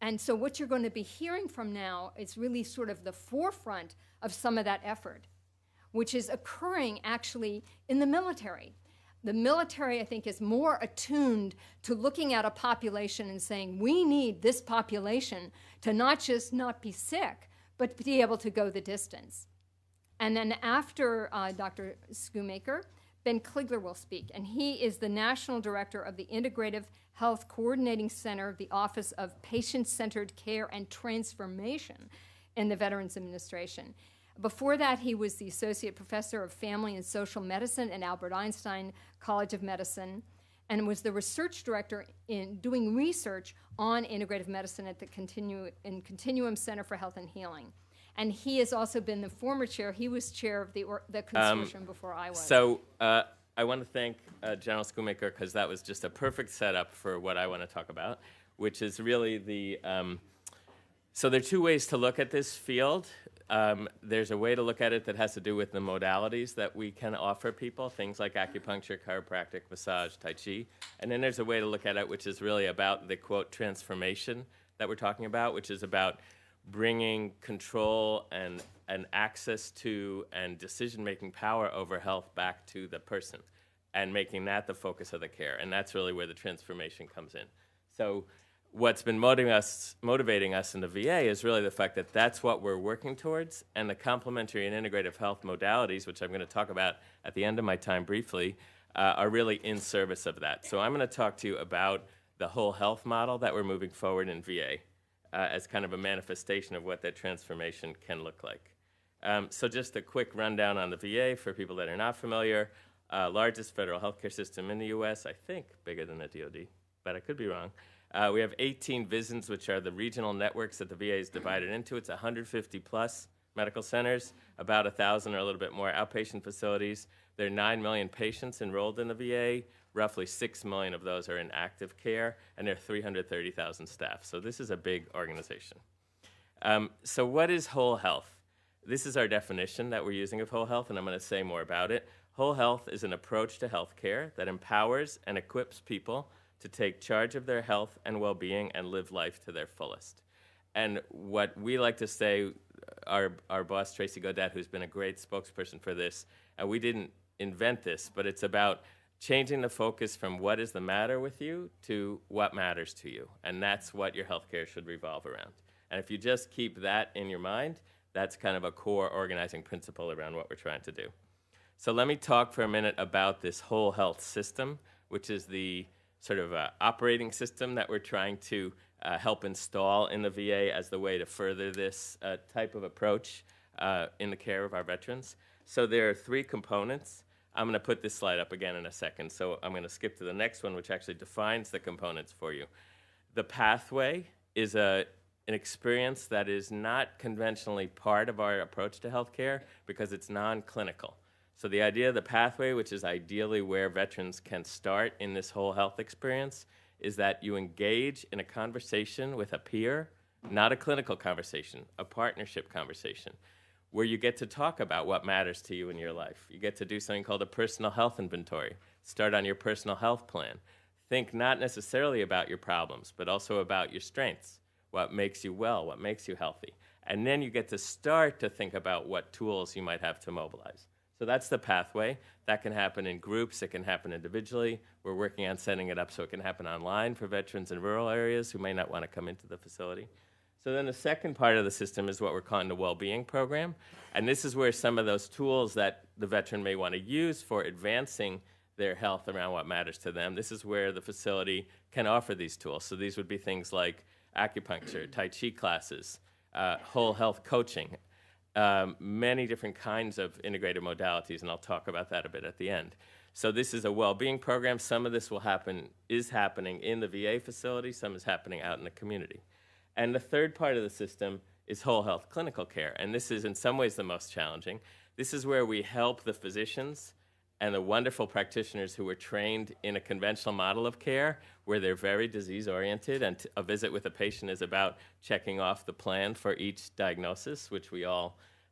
And so what you're going to be hearing from now is really sort of the forefront of some of that effort, which is occurring actually in the military. The military, I think, is more attuned to looking at a population and saying, we need this population to not just not be sick, but be able to go the distance. And then after Dr. Schoonmaker, Ben Kligler will speak, and he is the National Director of the Integrative Health Coordinating Center of the Office of Patient-Centered Care and Transformation in the Veterans Administration. Before that, he was the Associate Professor of Family and Social Medicine at Albert Einstein College of Medicine, and was the Research Director in doing research on integrative medicine at the Continuum Center for Health and Healing. And he has also been the former chair. He was chair of the consortium before I was. So I want to thank General Schoonmaker, because that was just a perfect setup for what I want to talk about, which is really the so there are two ways to look at this field. There's a way to look at it that has to do with the modalities that we can offer people, things like acupuncture, chiropractic, massage, tai chi. And then there's a way to look at it which is really about the, quote, transformation that we're talking about, which is about bringing control and access to and decision-making power over health back to the person and making that the focus of the care. And that's really where the transformation comes in. So what's been motivating us in the VA is really the fact that that's what we're working towards, and the complementary and integrative health modalities, which I'm going to talk about at the end of my time briefly, are really in service of that. So I'm going to talk to you about the whole health model that we're moving forward in VA as kind of a manifestation of what that transformation can look like. So just a quick rundown on the VA for people that are not familiar. Largest federal healthcare system in the U.S., I think bigger than the DoD, but I could be wrong. We have 18 VISNs, which are the regional networks that the VA is divided into. It's 150 plus medical centers, about 1,000 or a little bit more outpatient facilities. There are 9 million patients enrolled in the VA. Roughly 6 million of those are in active care, and there are 330,000 staff. So this is a big organization. So what is whole health? This is our definition that we're using of whole health, and I'm going to say more about it. Whole health is an approach to healthcare that empowers and equips people to take charge of their health and well-being and live life to their fullest. And what we like to say, our boss, Tracy Godet, who's been a great spokesperson for this, and we didn't invent this, but it's about changing the focus from what is the matter with you to what matters to you. And that's what your healthcare should revolve around. And if you just keep that in your mind, that's kind of a core organizing principle around what we're trying to do. So let me talk for a minute about this whole health system, which is the sort of operating system that we're trying to help install in the VA as the way to further this type of approach in the care of our veterans. So there are 3 components. I'm going to put this slide up again in a second, so I'm going to skip to the next one, which actually defines the components for you. The pathway is an experience that is not conventionally part of our approach to healthcare because it's non-clinical. So the idea of the pathway, which is ideally where veterans can start in this whole health experience, is that you engage in a conversation with a peer, not a clinical conversation, a partnership conversation, where you get to talk about what matters to you in your life. You get to do something called a personal health inventory. Start on your personal health plan. Think not necessarily about your problems, but also about your strengths, what makes you well, what makes you healthy. And then you get to start to think about what tools you might have to mobilize. So that's the pathway. That can happen in groups. It can happen individually. We're working on setting it up so it can happen online for veterans in rural areas who may not want to come into the facility. So then the second part of the system is what we're calling the well-being program. And this is where some of those tools that the veteran may want to use for advancing their health around what matters to them, this is where the facility can offer these tools. So these would be things like acupuncture, tai chi classes, whole health coaching, many different kinds of integrated modalities, and I'll talk about that a bit at the end. So this is a well-being program. Some of this is happening in the VA facility, some is happening out in the community. And the third part of the system is whole health clinical care, and this is in some ways the most challenging. This is where we help the physicians and the wonderful practitioners who were trained in a conventional model of care where they're very disease-oriented, and a visit with a patient is about checking off the plan for each diagnosis, which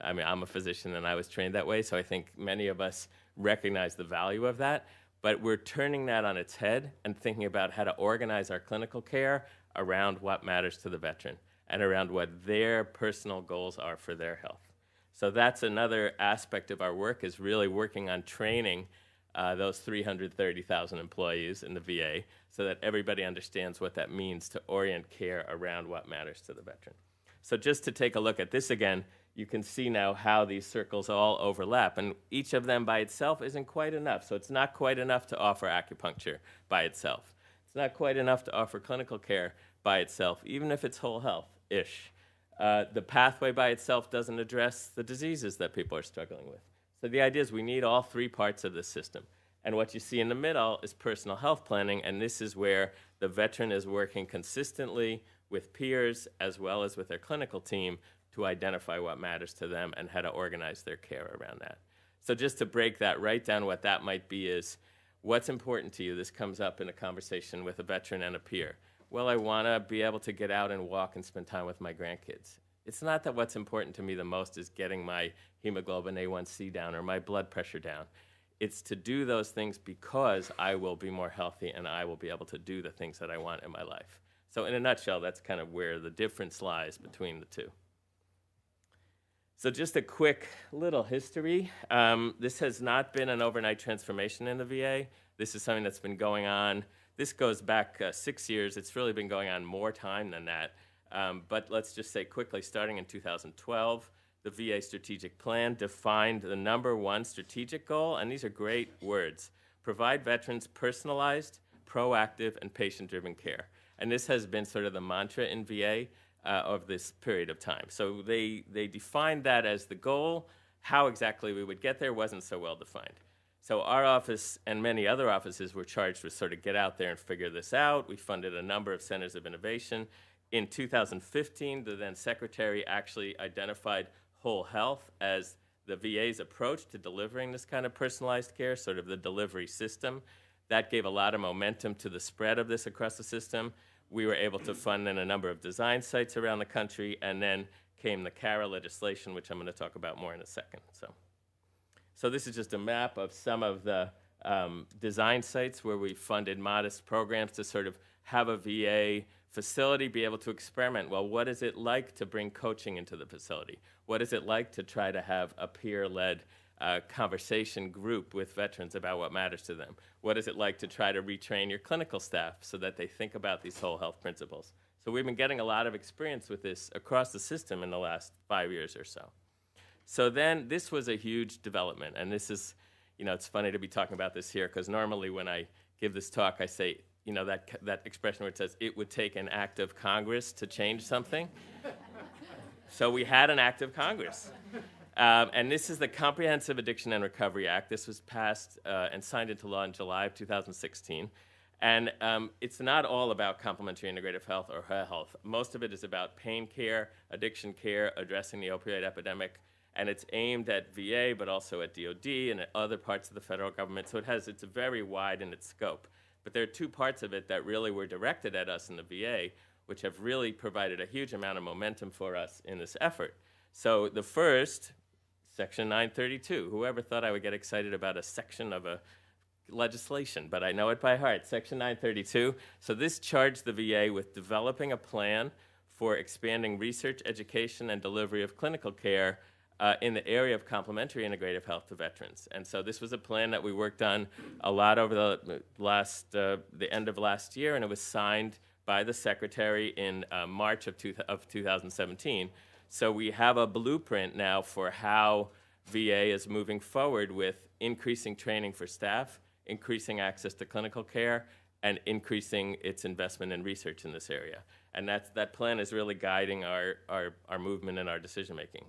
I'm a physician and I was trained that way, so I think many of us recognize the value of that. But we're turning that on its head and thinking about how to organize our clinical care around what matters to the veteran and around what their personal goals are for their health. So that's another aspect of our work, is really working on training those 330,000 employees in the VA so that everybody understands what that means to orient care around what matters to the veteran. So just to take a look at this again, you can see now how these circles all overlap, and each of them by itself isn't quite enough. So it's not quite enough to offer acupuncture by itself. It's not quite enough to offer clinical care by itself, even if it's whole health-ish. The pathway by itself doesn't address the diseases that people are struggling with. So the idea is we need all three parts of this system. And what you see in the middle is personal health planning, and this is where the veteran is working consistently with peers as well as with their clinical team to identify what matters to them and how to organize their care around that. So just to break that right down, what that might be is, what's important to you? This comes up in a conversation with a veteran and a peer. Well, I want to be able to get out and walk and spend time with my grandkids. It's not that what's important to me the most is getting my hemoglobin A1C down or my blood pressure down. It's to do those things because I will be more healthy and I will be able to do the things that I want in my life. So in a nutshell, that's kind of where the difference lies between the two. So just a quick little history. This has not been an overnight transformation in the VA. This is something that's been going on. This goes back 6 years. It's really been going on more time than that. But let's just say quickly, starting in 2012, the VA strategic plan defined the #1 strategic goal, and these are great words: provide veterans personalized, proactive, and patient-driven care. And this has been sort of the mantra in VA of this period of time. So they defined that as the goal. How exactly we would get there wasn't so well defined. So our office and many other offices were charged with sort of get out there and figure this out. We funded a number of centers of innovation. In 2015, the then secretary actually identified whole health as the VA's approach to delivering this kind of personalized care, sort of the delivery system. That gave a lot of momentum to the spread of this across the system. We were able to fund in a number of design sites around the country, and then came the CARA legislation, which I'm going to talk about more in a second. So this is just a map of some of the design sites where we funded modest programs to sort of have a VA facility be able to experiment. Well, what is it like to bring coaching into the facility? What is it like to try to have a peer-led conversation group with veterans about what matters to them? What is it like to try to retrain your clinical staff so that they think about these whole health principles? So we've been getting a lot of experience with this across the system in the last 5 years or so. So then this was a huge development, and this is, it's funny to be talking about this here, because normally when I give this talk, I say, that expression where it says, it would take an act of Congress to change something. So we had an act of Congress. And this is the Comprehensive Addiction and Recovery Act. This was passed and signed into law in July of 2016. And it's not all about complementary integrative health or health. Most of it is about pain care, addiction care, addressing the opioid epidemic. And it's aimed at VA, but also at DOD and at other parts of the federal government. So it's very wide in its scope. But there are two parts of it that really were directed at us in the VA, which have really provided a huge amount of momentum for us in this effort. So the first, Section 932. Whoever thought I would get excited about a section of a legislation, but I know it by heart. Section 932. So this charged the VA with developing a plan for expanding research, education, and delivery of clinical care in the area of complementary integrative health to veterans. And so this was a plan that we worked on a lot over the end of last year, and it was signed by the secretary in March of 2017. So we have a blueprint now for how VA is moving forward with increasing training for staff, increasing access to clinical care, and increasing its investment in research in this area. And that plan is really guiding our movement and our decision making.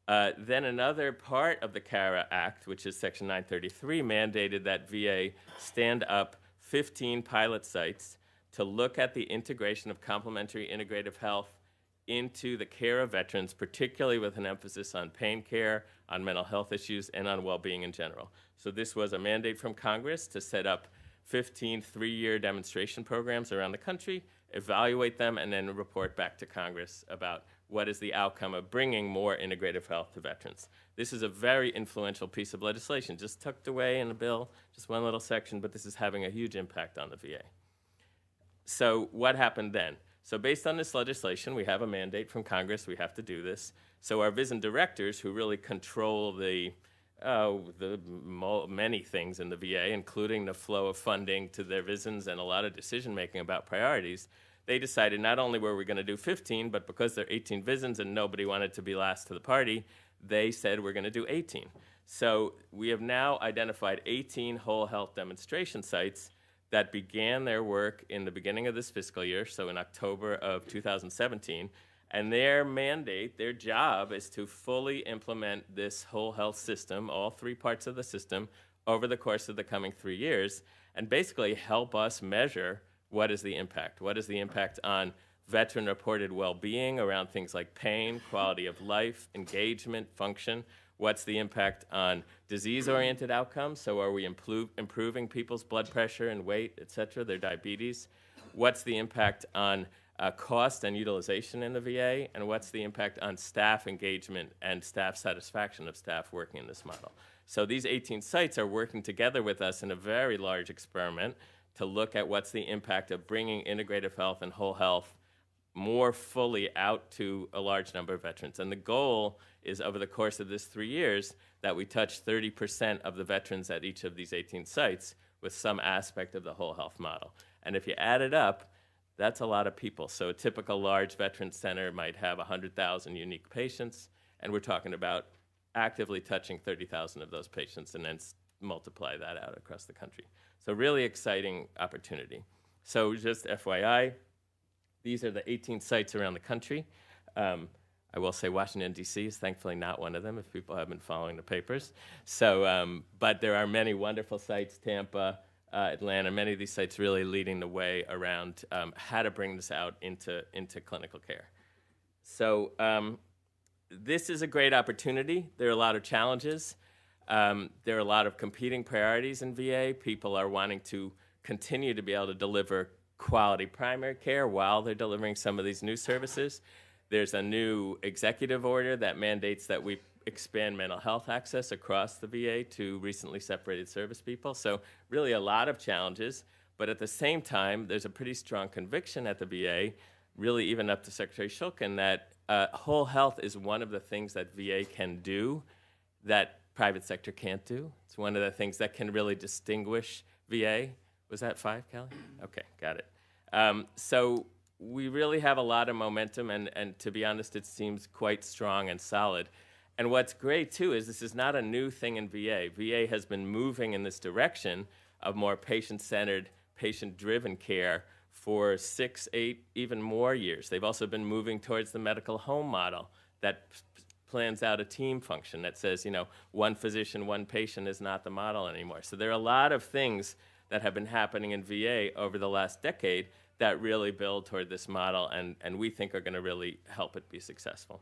Then another part of the CARA Act, which is Section 933, mandated that VA stand up 15 pilot sites to look at the integration of complementary integrative health into the care of veterans, particularly with an emphasis on pain care, on mental health issues, and on well-being in general. So this was a mandate from Congress to set up 15 three-year demonstration programs around the country, evaluate them, and then report back to Congress about what is the outcome of bringing more integrative health to veterans. This is a very influential piece of legislation, just tucked away in the bill, just one little section, but this is having a huge impact on the VA. So what happened then? So based on this legislation, we have a mandate from Congress. We have to do this. So our VISN directors, who really control many things in the VA, including the flow of funding to their VISNs and a lot of decision-making about priorities, they decided not only were we going to do 15, but because there are 18 VISNs and nobody wanted to be last to the party, they said we're going to do 18. So we have now identified 18 whole health demonstration sites that began their work in the beginning of this fiscal year, so in October of 2017. And their mandate, their job, is to fully implement this whole health system, all three parts of the system, over the course of the coming 3 years, and basically help us measure what is the impact. What is the impact on veteran-reported well-being around things like pain, quality of life, engagement, function? What's the impact on disease-oriented outcomes? So are we improving people's blood pressure and weight, et cetera, their diabetes? What's the impact on cost and utilization in the VA? And what's the impact on staff engagement and staff satisfaction of staff working in this model? So these 18 sites are working together with us in a very large experiment to look at what's the impact of bringing integrative health and whole health more fully out to a large number of veterans. And the goal is over the course of this 3 years that we touch 30% of the veterans at each of these 18 sites with some aspect of the whole health model. And if you add it up, that's a lot of people. So a typical large veteran center might have 100,000 unique patients, and we're talking about actively touching 30,000 of those patients and then multiply that out across the country. So really exciting opportunity. So just FYI, these are the 18 sites around the country. I will say Washington, D.C. is thankfully not one of them, if people have been following the papers. So, but there are many wonderful sites, Tampa, Atlanta, many of these sites really leading the way around how to bring this out into clinical care. So this is a great opportunity. There are a lot of challenges. There are a lot of competing priorities in VA. People are wanting to continue to be able to deliver quality primary care while they're delivering some of these new services. There's a new executive order that mandates that we expand mental health access across the VA to recently separated service people. So really a lot of challenges, but at the same time, there's a pretty strong conviction at the VA, really even up to Secretary Shulkin, that whole health is one of the things that VA can do that private sector can't do. It's one of the things that can really distinguish VA. Was that 5, Kelly? Okay, got it. So we really have a lot of momentum, and to be honest, it seems quite strong and solid. And what's great, too, is this is not a new thing in VA. VA has been moving in this direction of more patient-centered, patient-driven care for 6, 8, even more years. They've also been moving towards the medical home model that plans out a team function that says, one physician, one patient is not the model anymore. So there are a lot of things that have been happening in VA over the last decade that really build toward this model and we think are going to really help it be successful.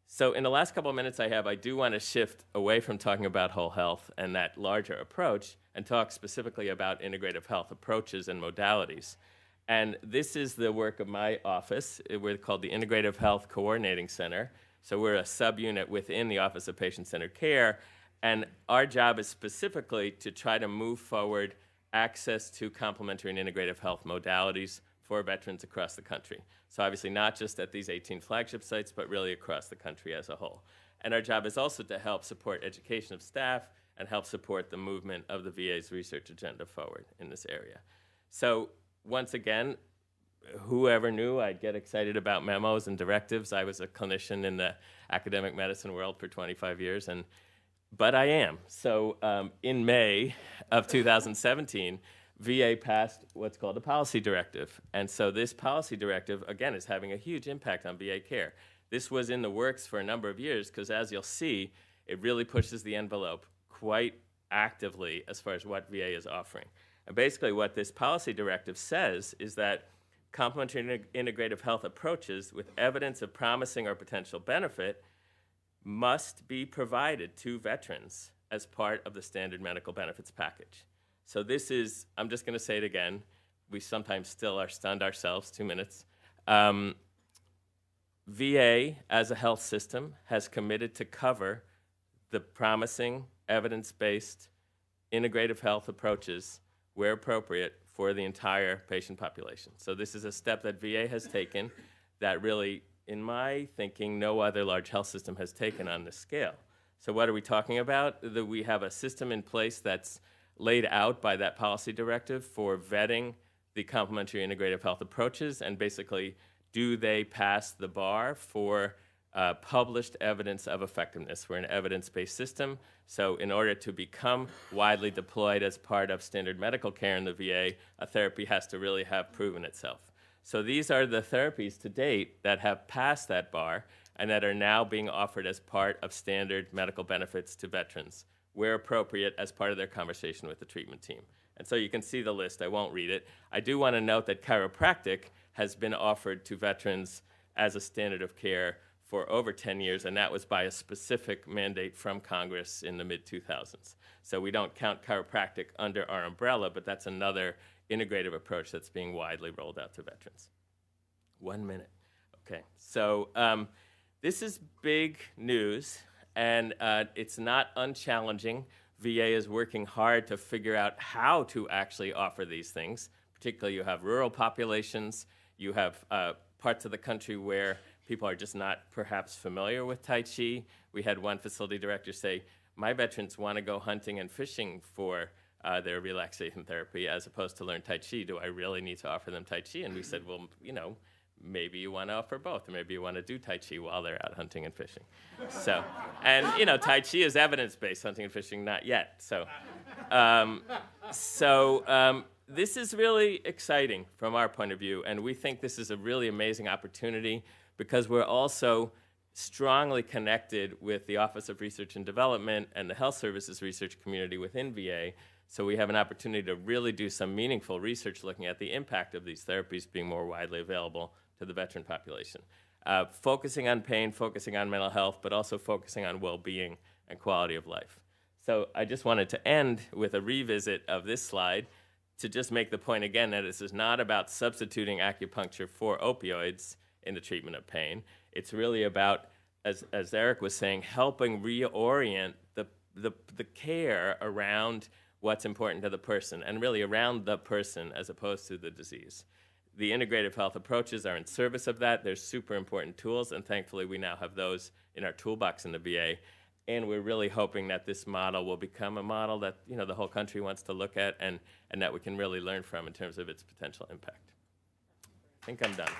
So in the last couple of minutes I do want to shift away from talking about whole health and that larger approach and talk specifically about integrative health approaches and modalities. And this is the work of my office. We're called the Integrative Health Coordinating Center. So we're a subunit within the Office of Patient-Centered Care. And our job is specifically to try to move forward access to complementary and integrative health modalities for veterans across the country. So obviously not just at these 18 flagship sites, but really across the country as a whole. And our job is also to help support education of staff and help support the movement of the VA's research agenda forward in this area. So once again, whoever knew I'd get excited about memos and directives? I was a clinician in the academic medicine world for 25 years, but I am. So in May of 2017, VA passed what's called a policy directive. And so this policy directive, again, is having a huge impact on VA care. This was in the works for a number of years because, as you'll see, it really pushes the envelope quite actively as far as what VA is offering. And basically what this policy directive says is that complementary integrative health approaches with evidence of promising or potential benefit must be provided to veterans as part of the standard medical benefits package. So this is, I'm just going to say it again, we sometimes still are stunned ourselves, 2 minutes. VA, as a health system, has committed to cover the promising, evidence-based, integrative health approaches, where appropriate, for the entire patient population. So this is a step that VA has taken that really, in my thinking, no other large health system has taken on this scale. So what are we talking about? That we have a system in place that's laid out by that policy directive for vetting the complementary integrative health approaches, and basically, do they pass the bar for published evidence of effectiveness? We're an evidence-based system, so in order to become widely deployed as part of standard medical care in the VA, a therapy has to really have proven itself. So these are the therapies to date that have passed that bar and that are now being offered as part of standard medical benefits to veterans, where appropriate, as part of their conversation with the treatment team. And so you can see the list. I won't read it. I do want to note that chiropractic has been offered to veterans as a standard of care for over 10 years, and that was by a specific mandate from Congress in the mid-2000s. So we don't count chiropractic under our umbrella, but that's another integrative approach that's being widely rolled out to veterans. 1 minute. Okay, so this is big news, and it's not unchallenging. VA is working hard to figure out how to actually offer these things. Particularly, you have rural populations, you have parts of the country where people are just not perhaps familiar with Tai Chi. We had one facility director say, my veterans want to go hunting and fishing for their relaxation therapy as opposed to learn Tai Chi. Do I really need to offer them Tai Chi? And we said, well, you know, maybe you want to offer both, or maybe you want to do Tai Chi while they're out hunting and fishing. So, and you know, Tai Chi is evidence-based, hunting and fishing not yet. So, this is really exciting from our point of view, and we think this is a really amazing opportunity because we're also strongly connected with the Office of Research and Development and the health services research community within VA. So we have an opportunity to really do some meaningful research looking at the impact of these therapies being more widely available to the veteran population. Focusing on pain, focusing on mental health, but also focusing on well-being and quality of life. So I just wanted to end with a revisit of this slide to just make the point again that this is not about substituting acupuncture for opioids in the treatment of pain. It's really about, as Eric was saying, helping reorient the care around what's important to the person, and really around the person as opposed to the disease. The integrative health approaches are in service of that. They're super important tools, and thankfully we now have those in our toolbox in the VA. And we're really hoping that this model will become a model that, you know, the whole country wants to look at and that we can really learn from in terms of its potential impact. I think I'm done.